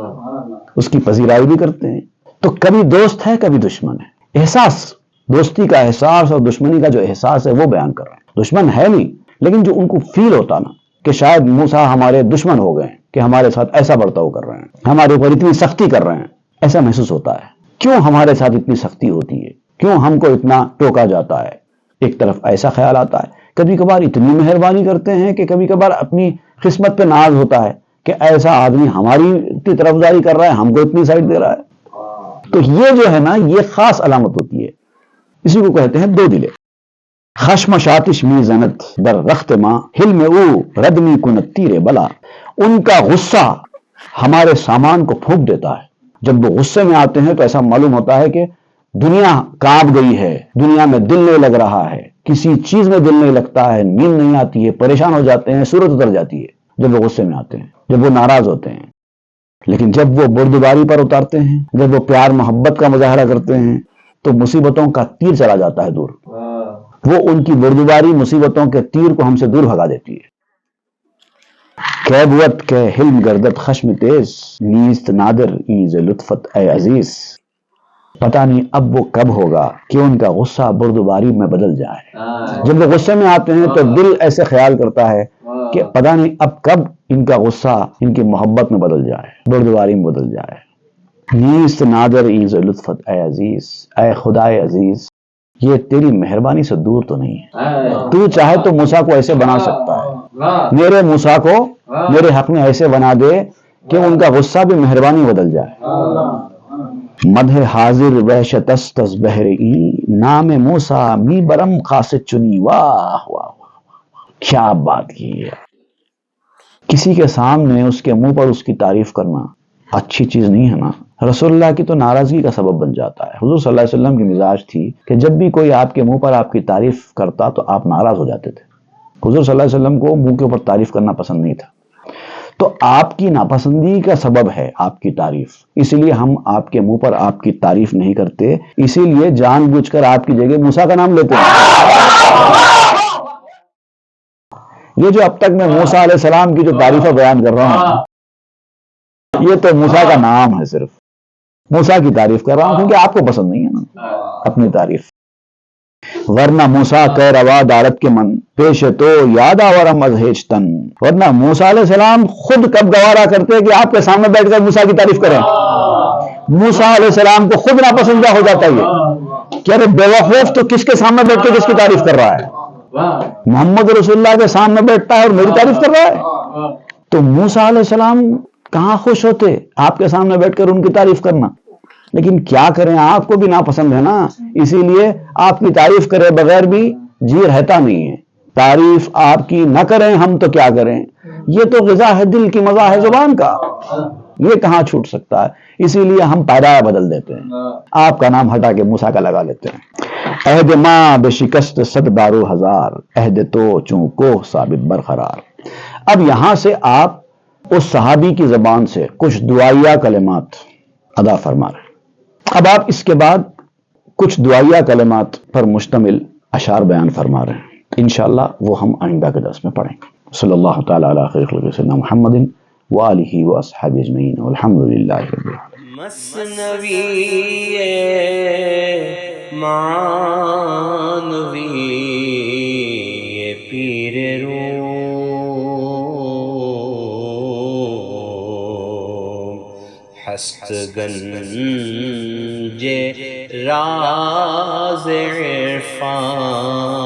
اس کی پذیرائی بھی کرتے ہیں. تو کبھی دوست ہے کبھی دشمن ہے. احساس, دوستی کا احساس اور دشمنی کا جو احساس ہے وہ بیان کر رہے ہیں. دشمن ہے نہیں, لیکن جو ان کو فیل ہوتا نا کہ شاید موسیٰ ہمارے دشمن ہو گئے, کہ ہمارے ساتھ ایسا برتاؤ کر رہے ہیں, ہمارے اوپر اتنی سختی کر رہے ہیں, ایسا محسوس ہوتا ہے. کیوں ہمارے ساتھ اتنی سختی ہوتی ہے, کیوں ہم کو اتنا ٹوکا جاتا ہے. ایک طرف ایسا خیال آتا ہے, کبھی کبھار اتنی مہربانی کرتے ہیں کہ کبھی کبھار اپنی قسمت پہ ناز ہوتا ہے کہ ایسا آدمی ہماری اتنی طرفداری کر رہا ہے, ہم کو اتنی سائڈ دے رہا ہے. تو یہ جو ہے نا, یہ خاص علامت ہوتی ہے. اسی کو کہتے ہیں 2 دلے. خشم شاتش می زنت در رخت ماں حلم او ردمی کنت تیر بلا. ان کا غصہ ہمارے سامان کو پھونک دیتا ہے. جب وہ غصے میں آتے ہیں تو ایسا معلوم ہوتا ہے کہ دنیا کانپ گئی ہے، دنیا میں دل نہیں لگ رہا ہے، کسی چیز میں دل نہیں لگتا ہے، نیند نہیں آتی ہے، پریشان ہو جاتے ہیں، صورت اتر جاتی ہے جب وہ غصے میں آتے ہیں، جب وہ ناراض ہوتے ہیں۔ لیکن جب وہ بردباری پر اتارتے ہیں، جب وہ پیار محبت کا مظاہرہ کرتے ہیں، تو مصیبتوں کا تیر چلا جاتا ہے دور۔ وہ ان کی بردباری مصیبتوں کے تیر کو ہم سے دور بھگا دیتی ہے۔ کیبوت کے حلم گردت خشم تیز، نیست نادر ایز لطفت اے عزیز۔ پتہ نہیں اب وہ کب ہوگا کہ ان کا غصہ بردباری میں بدل جائے۔ جب وہ غصے میں آتے ہیں تو دل ایسے خیال کرتا ہے کہ پتہ نہیں اب کب ان کا غصہ ان کی محبت میں بدل جائے، بردباری میں بدل جائے۔ نیست نادر ایز لطفت اے عزیز، اے خدائے عزیز، یہ تیری مہربانی سے دور تو نہیں ہے۔ تو چاہے تو موسیٰ کو ایسے بنا سکتا ہے، میرے موسیٰ کو میرے حق میں ایسے بنا دے کہ ان کا غصہ بھی مہربانی بدل جائے۔ مدح حاضر وحشت است از بہر ای، نام موسیٰ می برم قاصد چنی۔ واہ واہ کیا بات کی ہے۔ کسی کے سامنے اس کے منہ پر اس کی تعریف کرنا اچھی چیز نہیں ہے نا۔ رسول اللہ کی تو ناراضگی کا سبب بن جاتا ہے۔ حضور صلی اللہ علیہ وسلم کی مزاج تھی کہ جب بھی کوئی آپ کے منہ پر آپ کی تعریف کرتا تو آپ ناراض ہو جاتے تھے۔ حضور صلی اللہ علیہ وسلم کو منہ کے اوپر تعریف کرنا پسند نہیں تھا۔ تو آپ کی ناپسندی کا سبب ہے آپ کی تعریف، اسی لیے ہم آپ کے منہ پر آپ کی تعریف نہیں کرتے، اسی لیے جان بوجھ کر آپ کی جگہ موسیٰ کا نام لیتے ہیں۔ یہ جو اب تک میں موسیٰ علیہ السلام کی جو تعریفیں بیان کر رہا ہوں، یہ تو موسیٰ کا نام ہے، صرف موسیٰ کی تعریف کر رہا ہوں کیونکہ آپ کو پسند نہیں ہے نا اپنی تعریف۔ ورنہ موسیٰ کہ روا دارت کے من، پیش تو یاد آورم از ہیچتن۔ ورنہ موسیٰ علیہ السلام خود کب گوارا کرتے کہ آپ کے سامنے بیٹھ کر موسیٰ کی تعریف کریں۔ موسیٰ علیہ السلام کو خود ناپسندہ ہو جاتا یہ کہ ارے بے وقوف تو کس کے سامنے بیٹھ کے کس کی تعریف کر رہا ہے؟ محمد رسول اللہ کے سامنے بیٹھتا ہے اور میری تعریف کر رہا ہے۔ تو موسیٰ علیہ السلام کہاں خوش ہوتے آپ کے سامنے بیٹھ کر ان کی تعریف کرنا، لیکن کیا کریں آپ کو بھی ناپسند ہے نا، اسی لیے آپ کی تعریف کرے بغیر بھی جی رہتا نہیں ہے۔ تعریف آپ کی نہ کریں ہم تو کیا کریں، یہ تو غذا ہے دل کی، مزہ ہے زبان کا، یہ کہاں چھوٹ سکتا ہے، اسی لیے ہم پیدایا بدل دیتے ہیں، آپ کا نام ہٹا کے موسیٰ کا لگا لیتے ہیں۔ عہد ماں بے شکست صد بارو ہزار، عہد تو چوں کوہ ثابت برقرار۔ اب یہاں سے آپ اس صحابی کی زبان سے کچھ دعائیہ کلمات ادا فرما رہے ہیں۔ اب آپ اس کے بعد کچھ دعائیہ کلمات پر مشتمل اشعار بیان فرما رہے ہیں، انشاءاللہ وہ ہم آئندہ کے درس میں پڑھیں گے۔ صلی اللہ تعالی علی خیر خلق سیدنا محمد وآلہ واصحابہ اجمعین والحمدللہ رب العالمین۔ مثنوی معنوی پیر روم، ہست گنج راز عرفان